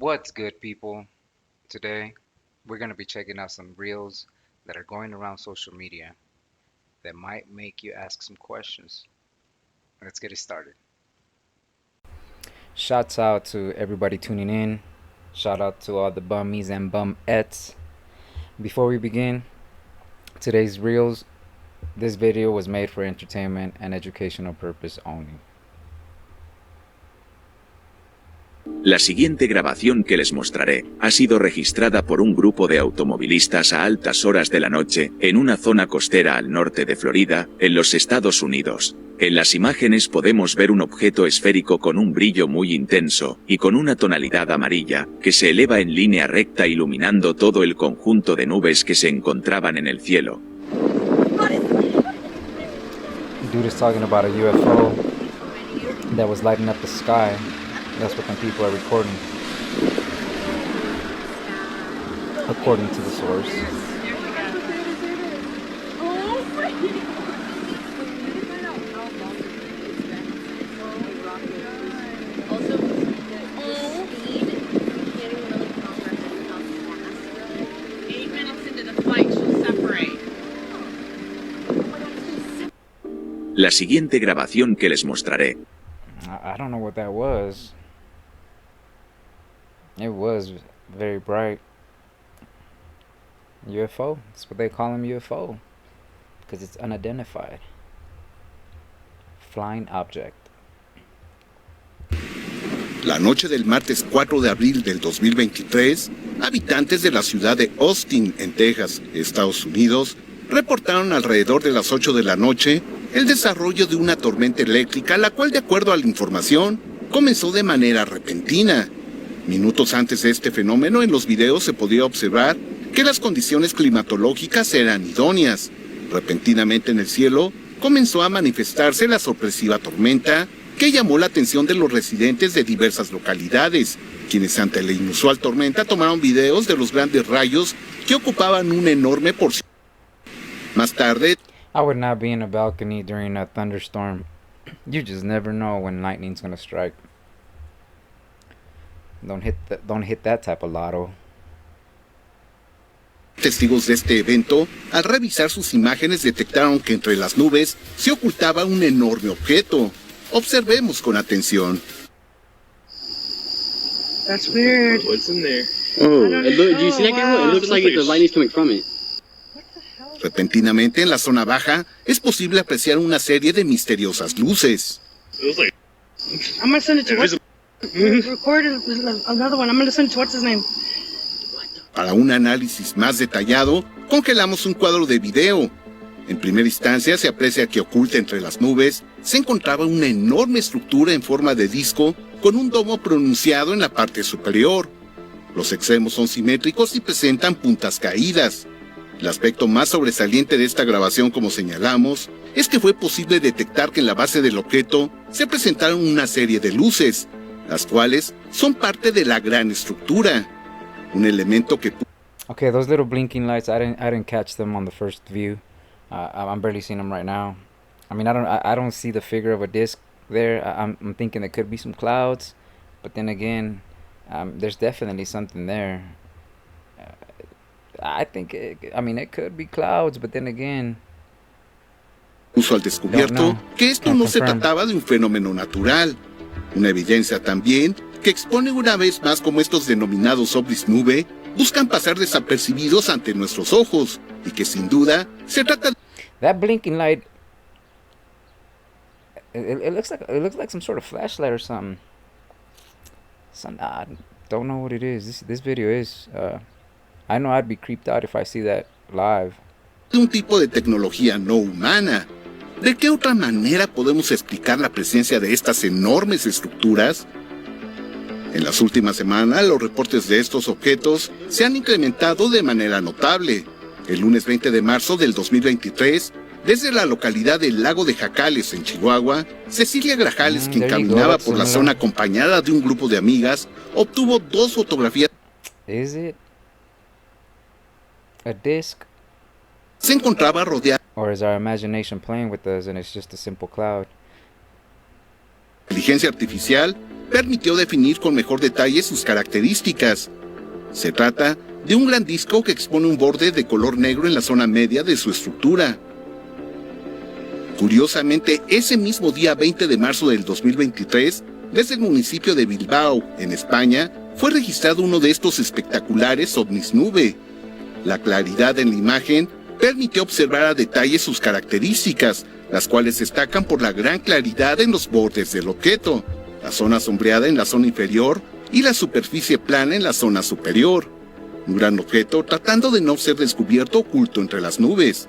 What's good, people? Today, we're going to be checking out some reels that are going around social media that might make you ask some questions. Let's get it started. Shouts out to everybody tuning in. Shout out to all the bummies and bummettes. Before we begin today's reels, this video was made for entertainment and educational purpose only. La siguiente grabación que les mostraré ha sido registrada por un grupo de automovilistas a altas horas de la noche en una zona costera al norte de Florida, en los Estados Unidos. En las imágenes podemos ver un objeto esférico con un brillo muy intenso y con una tonalidad amarilla que se eleva en línea recta iluminando todo el conjunto de nubes que se encontraban en el cielo. Dude is talking about a UFO that was lighting up the sky. That's what some people are recording, according to the source. La siguiente grabación que les mostraré. I don't know what that was. It was very bright. UFO. That's what they call them, UFO. Because it's unidentified. Flying object. La noche del martes 4 de abril del 2023, habitantes de la ciudad de Austin, en Texas, Estados Unidos, reportaron alrededor de las 8 de la noche el desarrollo de una tormenta eléctrica, la cual, de acuerdo a la información, comenzó de manera repentina. Minutos antes de este fenómeno, en los videos se podía observar que las condiciones climatológicas eran idóneas. Repentinamente en el cielo comenzó a manifestarse la sorpresiva tormenta que llamó la atención de los residentes de diversas localidades, quienes ante la inusual tormenta tomaron videos de los grandes rayos que ocupaban una enorme porción. Más tarde, I would not be in a balcony during a thunderstorm. You just never know when lightning's gonna strike. Don't hit that type of lotto. Testigos de este evento, al revisar sus imágenes, detectaron que entre las nubes se ocultaba un enorme objeto. Observemos con atención. That's weird. What's in there? Oh, Do you see that, Gabriel? It looks like the lightning's coming from it. Repentinamente en la zona baja es posible apreciar una serie de misteriosas luces. It was like I'm gonna send it to what? Record another one. I'm gonna send it to what's his name. Para un análisis más detallado, congelamos un cuadro de video. En primera instancia se aprecia que oculta entre las nubes se encontraba una enorme estructura en forma de disco con un domo pronunciado en la parte superior. Los extremos son simétricos y presentan puntas caídas. El aspecto más sobresaliente de esta grabación, como señalamos, es que fue posible detectar que en la base del objeto se presentaron una serie de luces, las cuales son parte de la gran estructura. Un elemento que... Okay, those little blinking lights, I didn't catch them on the first view. I'm barely seeing them right now. I mean, I don't see the figure of a disc there. I'm thinking there could be some clouds, but then again, there's definitely something there. I think, it could be clouds, but then again... Puso al descubierto que esto no se trataba de un fenómeno natural. Una evidencia también que expone una vez más cómo estos denominados ovnis nube buscan pasar desapercibidos ante nuestros ojos y que sin duda se trata de... That blinking light, it looks like some sort of flashlight or something. I don't know what it is. This video is... I know I'd be creeped out if I see that live. un tipo de tecnología no humana. ¿De qué otra manera podemos explicar la presencia de estas enormes estructuras? En las últimas semanas, los reportes de estos objetos se han incrementado de manera notable. El lunes 20 de marzo del 2023, desde la localidad del Lago de Jacales, en Chihuahua, Cecilia Grajales, quien caminaba por la zona acompañada de un grupo de amigas, obtuvo 2 fotografías. Is it a disc? Se encontraba rodeada. Or is our imagination playing with us and it's just a simple cloud? Inteligencia artificial permitió definir con mejor detalle sus características. Se trata de un gran disco que expone un borde de color negro en la zona media de su estructura. Curiosamente, ese mismo día 20 de marzo del 2023, desde el municipio de Bilbao, en España, fue registrado uno de estos espectaculares ovnis nube. La claridad en la imagen permitió observar a detalle sus características, las cuales destacan por la gran claridad en los bordes del objeto, la zona sombreada en la zona inferior y la superficie plana en la zona superior. Un gran objeto tratando de no ser descubierto oculto entre las nubes.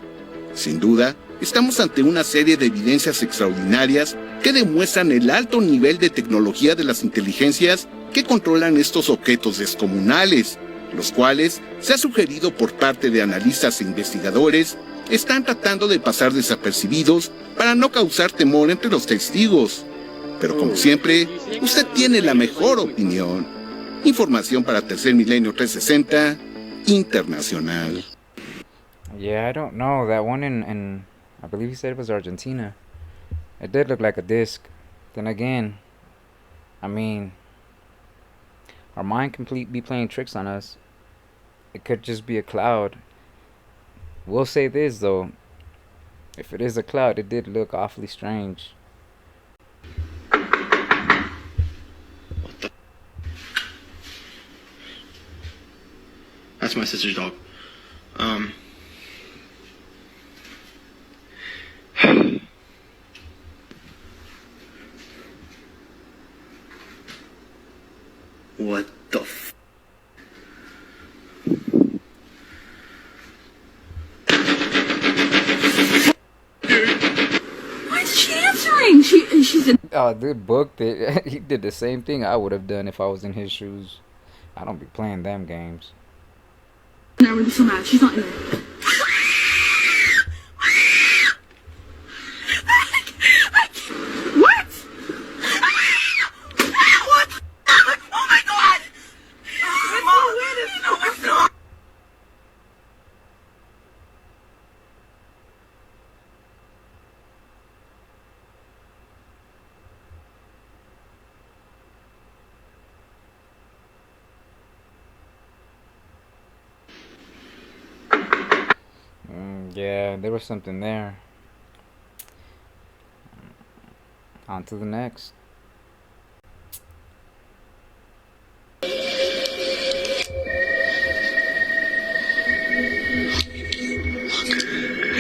Sin duda, estamos ante una serie de evidencias extraordinarias que demuestran el alto nivel de tecnología de las inteligencias que controlan estos objetos descomunales, los cuales, se ha sugerido por parte de analistas e investigadores, están tratando de pasar desapercibidos para no causar temor entre los testigos. Pero como siempre, usted tiene la mejor opinión. Información para Tercer Milenio 360 Internacional. Yeah, I don't know. That one in I believe he said it was Argentina. It did look like a disc. Then again, I mean, our mind can be playing tricks on us. It could just be a cloud. We'll say this though. If it is a cloud, it did look awfully strange. That's my sister's dog. What the f... Why is she answering? She's in... Oh, dude booked it. He did the same thing I would have done if I was in his shoes. I don't be playing them games. I'm really so mad. She's not in there. What? What? Oh my god! Mom, no, it's not. Yeah, there was something there. On to the next. I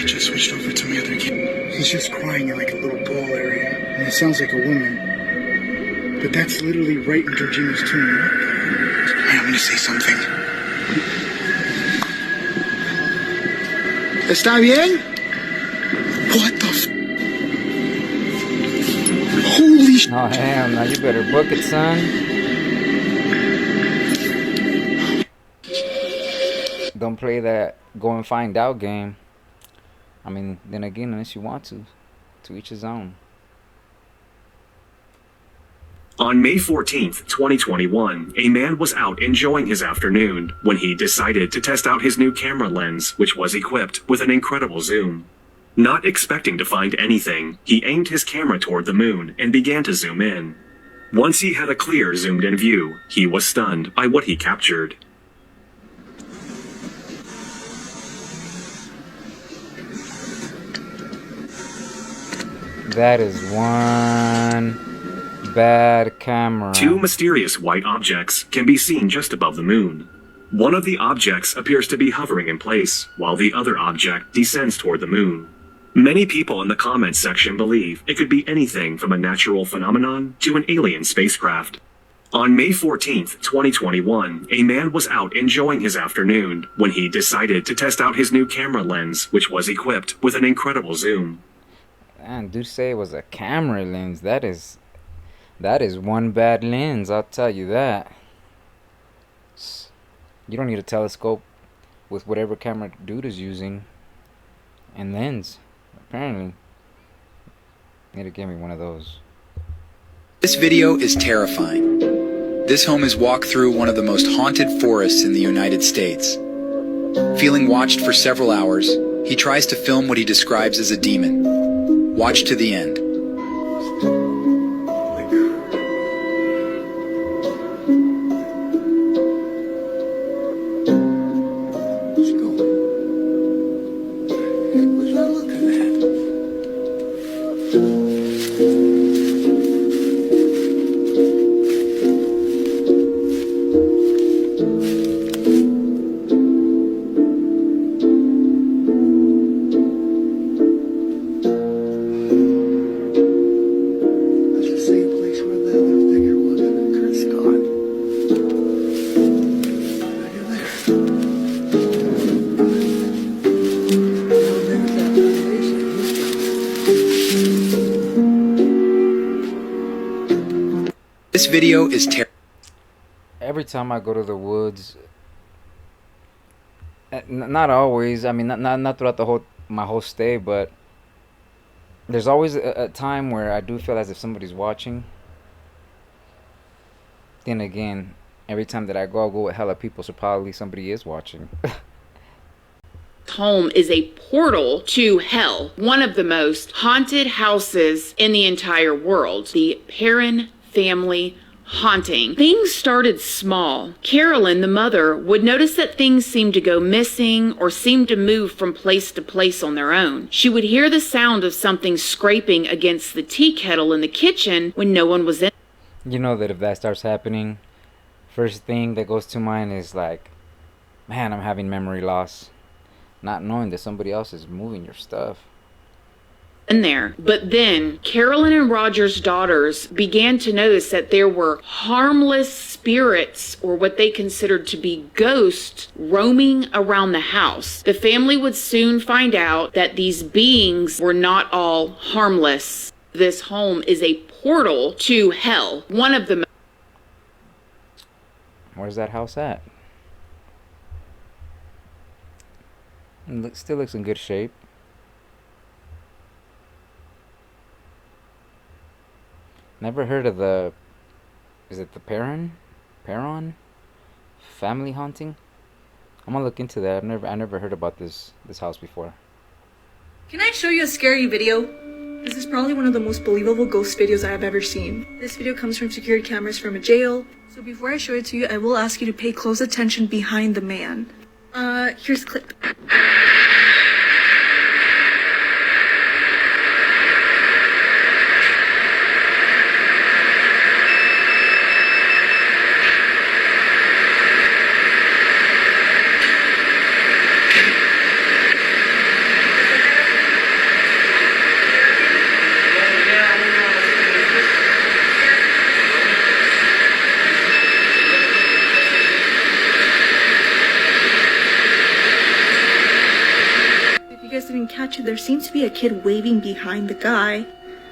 just switched over to my other kid. He's just crying in like a little ball area. And it sounds like a woman. But that's literally right in Georgina's tune. I'm gonna say something. ¿Está bien? What the f... Holy sh... Oh, hell no, you better book it, son. Don't play that go and find out game. I mean, then again, unless you want to each his own. On May 14th, 2021, a man was out enjoying his afternoon when he decided to test out his new camera lens, which was equipped with an incredible zoom. Not expecting to find anything, he aimed his camera toward the moon and began to zoom in. Once he had a clear zoomed-in view, he was stunned by what he captured. That is one bad camera. Two mysterious white objects can be seen just above the moon. One of the objects appears to be hovering in place, while the other object descends toward the moon. Many people in the comments section believe it could be anything from a natural phenomenon to an alien spacecraft. On May 14th, 2021, a man was out enjoying his afternoon when he decided to test out his new camera lens, which was equipped with an incredible zoom. And dude say it was a camera lens. That is one bad lens, I'll tell you that. You don't need a telescope with whatever camera dude is using and lens. Apparently, need to give me one of those. This video is terrifying. This home is walked through one of the most haunted forests in the United States. Feeling watched for several hours, he tries to film what he describes as a demon. Watch to the end. This video is Every time I go to the woods, not always. I mean, not throughout my whole stay, but there's always a time where I do feel as if somebody's watching. Then again, every time that I go, I'll go with hella people, so probably somebody is watching. Home is a portal to hell, one of the most haunted houses in the entire world, the Perron family haunting. Things started small. Carolyn, the mother, would notice that things seemed to go missing or seemed to move from place to place on their own. She would hear the sound of something scraping against the tea kettle in the kitchen when no one was in. You know that if that starts happening, first thing that goes to mind is like, man, I'm having memory loss. Not knowing that somebody else is moving your stuff. In there. But then Carolyn and Roger's daughters began to notice that there were harmless spirits, or what they considered to be ghosts, roaming around the house. The family would soon find out that these beings were not all harmless. This home is a portal to hell. One of the... Where's that house at? Still looks in good shape. Never heard of the... Is it the Perron family haunting? I'm gonna look into that. I never heard about this house before. Can I show you a scary video? This is probably one of the most believable ghost videos I have ever seen. This video comes from security cameras from a jail. So before I show it to you, I will ask you to pay close attention behind the man. Here's the clip. Didn't catch it, there seems to be a kid waving behind the guy.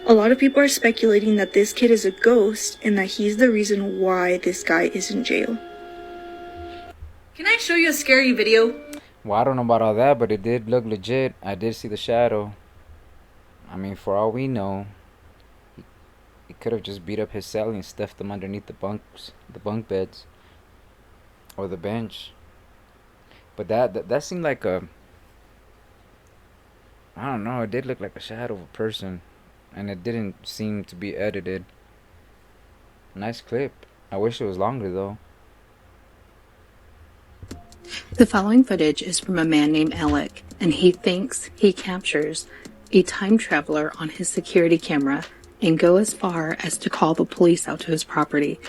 A lot of people are speculating that this kid is a ghost and that he's the reason why this guy is in jail. Can I show you a scary video? Well, I don't know about all that, but it did look legit. I did see the shadow. I mean, for all we know, he could have just beat up his cell and stuffed them underneath the bunk beds, or the bench. But that seemed like a... I don't know, it did look like a shadow of a person, and it didn't seem to be edited. Nice clip. I wish it was longer though. The following footage is from a man named Alec, and he thinks he captures a time traveler on his security camera and go as far as to call the police out to his property.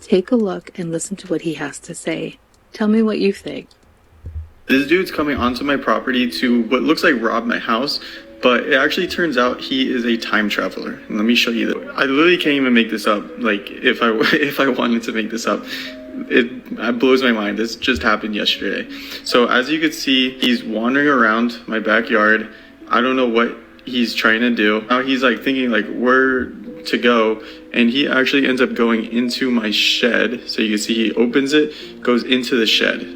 Take a look and listen to what he has to say. Tell me what you think. This dude's coming onto my property to what looks like rob my house, but it actually turns out he is a time traveler. And let me show you that. I literally can't even make this up. Like, if I wanted to make this up, it blows my mind. This just happened yesterday. So as you can see, he's wandering around my backyard. I don't know what he's trying to do. Now he's like thinking like where to go, and he actually ends up going into my shed. So you can see he opens it, goes into the shed.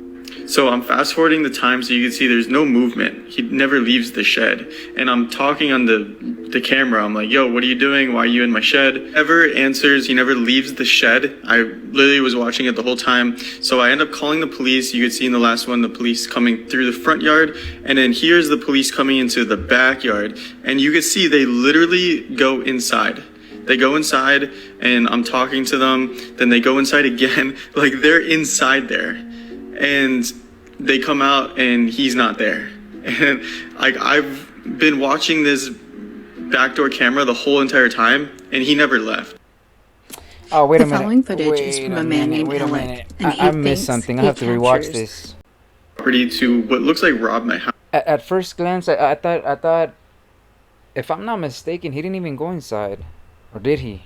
So I'm fast forwarding the time so you can see there's no movement. He never leaves the shed. And I'm talking on the camera. I'm like, yo, what are you doing? Why are you in my shed? Never answers. He never leaves the shed. I literally was watching it the whole time. So I end up calling the police. You could see in the last one, the police coming through the front yard. And then here's the police coming into the backyard. And you can see they literally go inside. They go inside and I'm talking to them. Then they go inside again. Like they're inside there. And they come out and he's not there. And like I've been watching this backdoor camera the whole entire time and he never left. Oh, wait a minute. The following footage is from a man named Alec, and he I missed something. I have to rewatch this. Property to what looks like rob my house. At first glance, I thought, if I'm not mistaken, he didn't even go inside, or did he?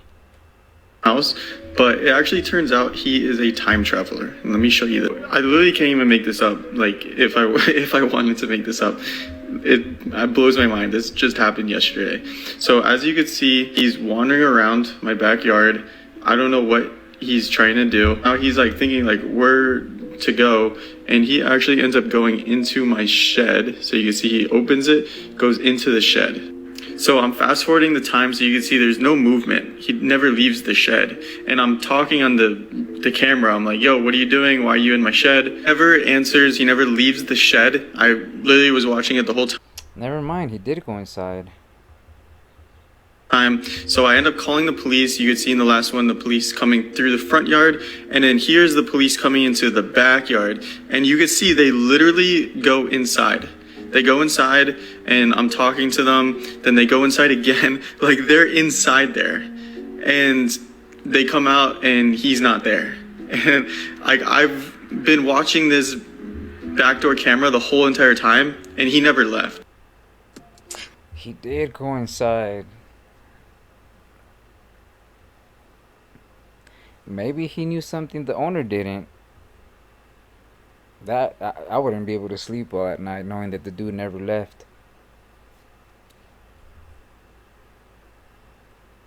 House, but it actually turns out he is a time traveler. And let me show you that. I literally can't even make this up. Like if I wanted to make this up, it blows my mind. This just happened yesterday. So as you can see, he's wandering around my backyard. I don't know what he's trying to do. Now he's like thinking like where to go, and he actually ends up going into my shed. So you can see he opens it, goes into the shed. So I'm fast forwarding the time so you can see there's no movement. He never leaves the shed. And I'm talking on the camera. I'm like, yo, what are you doing? Why are you in my shed? Never answers. He never leaves the shed. I literally was watching it the whole time. Never mind, he did go inside. So I end up calling the police. You could see in the last one, the police coming through the front yard. And then here's the police coming into the backyard. And you could see they literally go inside. They go inside and I'm talking to them. Then they go inside again. Like they're inside there. And they come out and he's not there. And like I've been watching this backdoor camera the whole entire time and he never left. He did go inside. Maybe he knew something the owner didn't. That I wouldn't be able to sleep well at night knowing that the dude never left.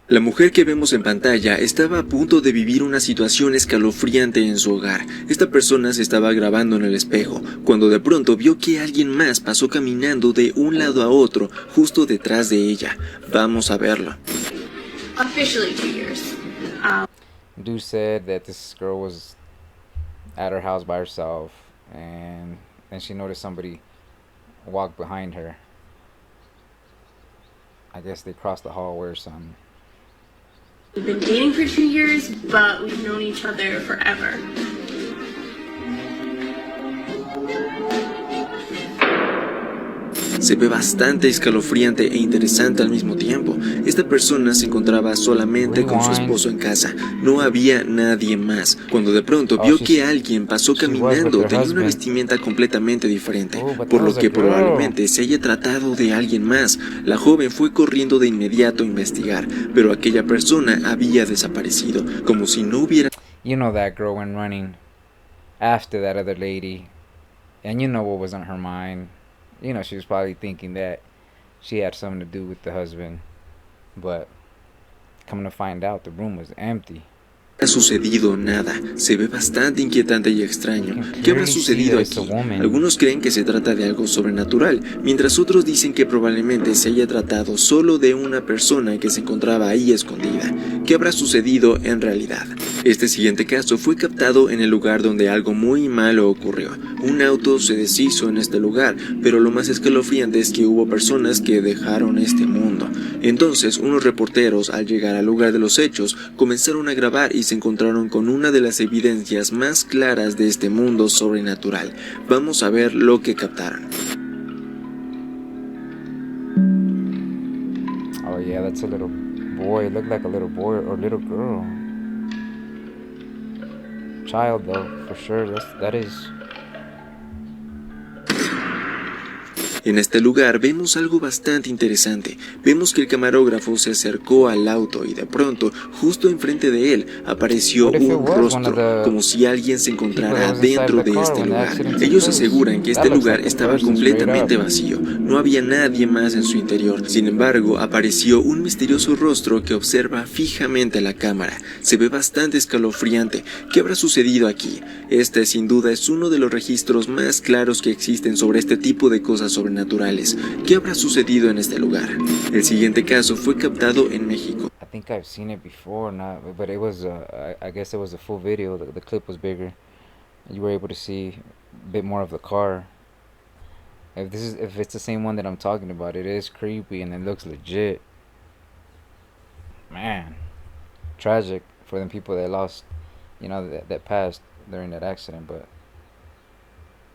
La mujer que vemos en pantalla estaba a punto de vivir una situación escalofriante en su hogar. Esta persona se estaba grabando en el espejo, cuando de pronto vio que alguien más pasó caminando de un lado a otro, justo detrás de ella. Vamos a verlo. Officially 2 years. Dude said that this girl was at her house by herself, and then she noticed somebody walk behind her. I guess they crossed the hallway or something. We've been dating for 2 years, but we've known each other forever. Se ve bastante escalofriante e interesante al mismo tiempo. Esta persona se encontraba solamente con su esposo en casa. No había nadie más. Cuando de pronto vio que alguien pasó caminando, tenía una vestimenta completamente diferente, por lo que probablemente se haya tratado de alguien más. La joven fue corriendo de inmediato a investigar, pero aquella persona había desaparecido, como si no hubiera... You know that girl went running after that other lady, and you know what was on her mind. You know, she was probably thinking that she had something to do with the husband. But coming to find out, the room was empty. No ha sucedido nada. Se ve bastante inquietante y extraño. ¿Qué habrá sucedido aquí? Algunos creen que se trata de algo sobrenatural, mientras otros dicen que probablemente se haya tratado solo de una persona que se encontraba ahí escondida. ¿Qué habrá sucedido en realidad? Este siguiente caso fue captado en el lugar donde algo muy malo ocurrió. Un auto se deshizo en este lugar, pero lo más escalofriante es que hubo personas que dejaron este mundo. Entonces, unos reporteros, al llegar al lugar de los hechos, comenzaron a grabar y se encontraron con una de las evidencias más claras de este mundo sobrenatural. Vamos a ver lo que captaron. Oh yeah, that's a little boy. It looked like a little boy or little girl. Child though, for sure. That is. En este lugar vemos algo bastante interesante. Vemos que el camarógrafo se acercó al auto y de pronto, justo enfrente de él, apareció un rostro, como si alguien se encontrara dentro de este lugar. Ellos aseguran que este lugar estaba completamente vacío, no había nadie más en su interior. Sin embargo, apareció un misterioso rostro que observa fijamente la cámara. Se ve bastante escalofriante. ¿Qué habrá sucedido aquí? Este sin duda es uno de los registros más claros que existen sobre este tipo de cosas sobrenaturales. ¿Qué habrá sucedido en este lugar? El siguiente caso fue captado en México. I think I've seen it before, but it was I guess it was a full video. The clip was bigger. You were able to see a bit more of the car. If it's the same one that I'm talking about, it is creepy and it looks legit. Man, tragic for the people that lost, you know, that passed during that accident. But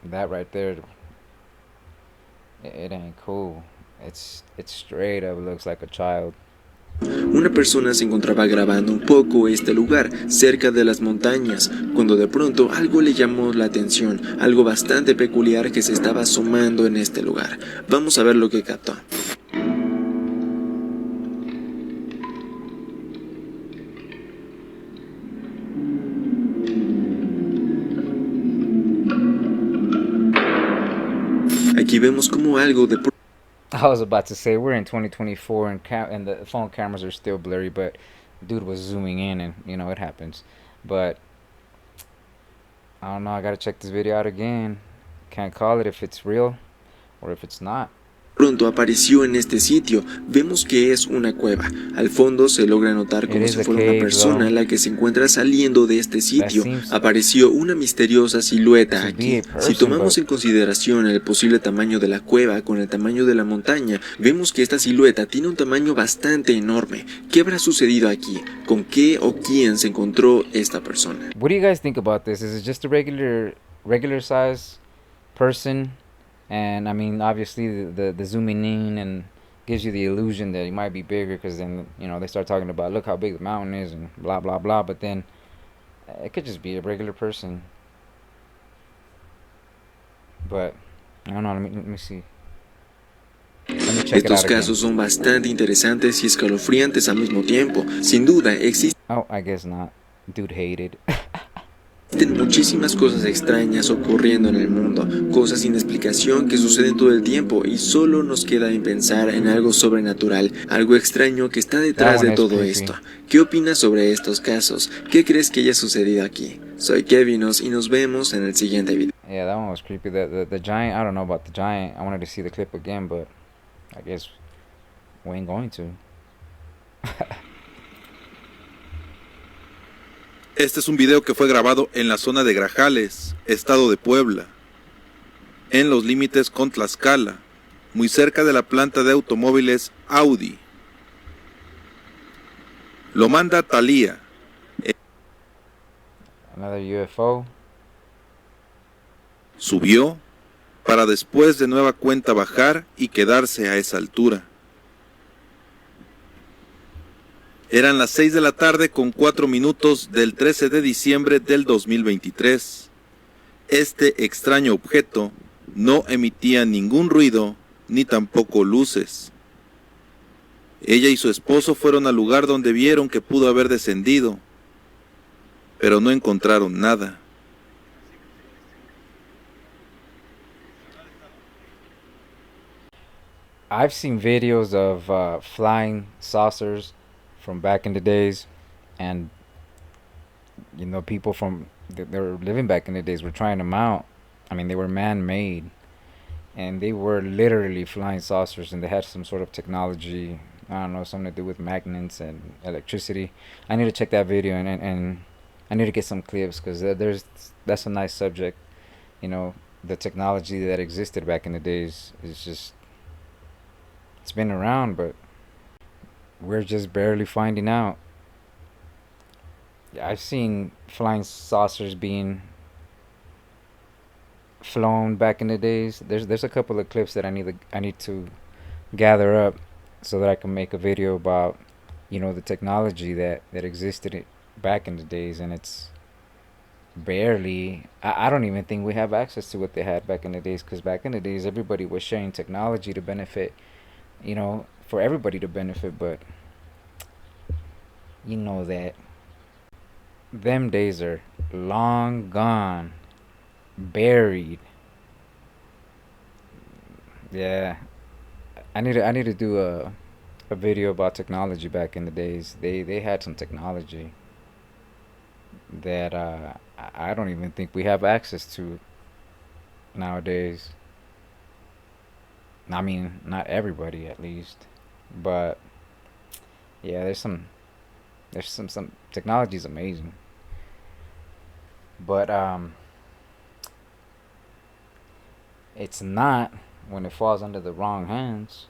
that right there, it ain't cool. It's straight up looks like a child. Una persona se encontraba grabando un poco este lugar, cerca de las montañas, cuando de pronto algo le llamó la atención, algo bastante peculiar que se estaba asomando en este lugar. Vamos a ver lo que captó. Aquí vemos como algo de... I was about to say, we're in 2024 and the phone cameras are still blurry, but dude was zooming in, and you know it happens. But I don't know. I gotta check this video out again. Can't call it if it's real or if it's not. Pronto apareció en este sitio. Vemos que es una cueva. Al fondo se logra notar como si fuera una persona la que se encuentra saliendo de este sitio. Apareció una misteriosa silueta aquí. Si tomamos en consideración el posible tamaño de la cueva con el tamaño de la montaña, vemos que esta silueta tiene un tamaño bastante enorme. ¿Qué habrá sucedido aquí? ¿Con qué o quién se encontró esta persona? What do you guys think about this? Is it just a regular size person? And I mean, obviously the zooming in and gives you the illusion that he might be bigger, because then, you know, they start talking about, look how big the mountain is and blah blah blah, but then it could just be a regular person. But I don't know, let me see. Estos casos son bastante interesantes y escalofriantes al mismo tiempo. Sin duda existe. Oh, I guess not. Dude hated. Existen muchísimas cosas extrañas ocurriendo en el mundo, cosas sin explicación que suceden todo el tiempo, y solo nos queda en pensar en algo sobrenatural, algo extraño que está detrás de todo esto. ¿Qué opinas sobre estos casos? ¿Qué crees que haya sucedido aquí? Soy Kevinos y nos vemos en el siguiente video. Yeah, that one was creepy. The giant, I don't know about the giant. I wanted to see the clip again, but I guess we ain't going to. Este es un video que fue grabado en la zona de Grajales, estado de Puebla, en los límites con Tlaxcala, muy cerca de la planta de automóviles Audi. Lo manda Thalía. Another UFO. Subió para después de nueva cuenta bajar y quedarse a esa altura. Eran las 6 de la tarde con 4 minutos del 13 de diciembre del 2023. Este extraño objeto no emitía ningún ruido ni tampoco luces. Ella y su esposo fueron al lugar donde vieron que pudo haber descendido, pero no encontraron nada. I've seen videos of flying saucers from back in the days, and you know, people from that were living back in the days were trying them out. I mean, they were man-made, and they were literally flying saucers, and they had some sort of technology, I don't know, something to do with magnets and electricity. I need to check that video, and I need to get some clips, because that's a nice subject. You know, the technology that existed back in the days is just, it's been around, but we're just barely finding out. I've seen flying saucers being flown back in the days. There's a couple of clips that I need to gather up so that I can make a video about, you know, the technology that existed back in the days, and it's barely, I don't even think we have access to what they had back in the days, because back in the days everybody was sharing technology to benefit, you know, for everybody to benefit, but you know that them days are long gone, buried. Yeah, I need to do a video about technology back in the days. They had some technology that I don't even think we have access to nowadays. I mean, not everybody, at least, but yeah, there's some technology is amazing, but it's not when it falls under the wrong hands.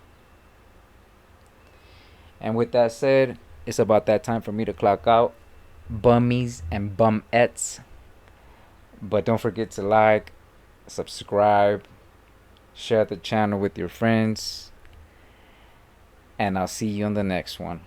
And with that said, it's about that time for me to clock out, bummies and bumettes. But don't forget to like, subscribe, share the channel with your friends, and I'll see you on the next one.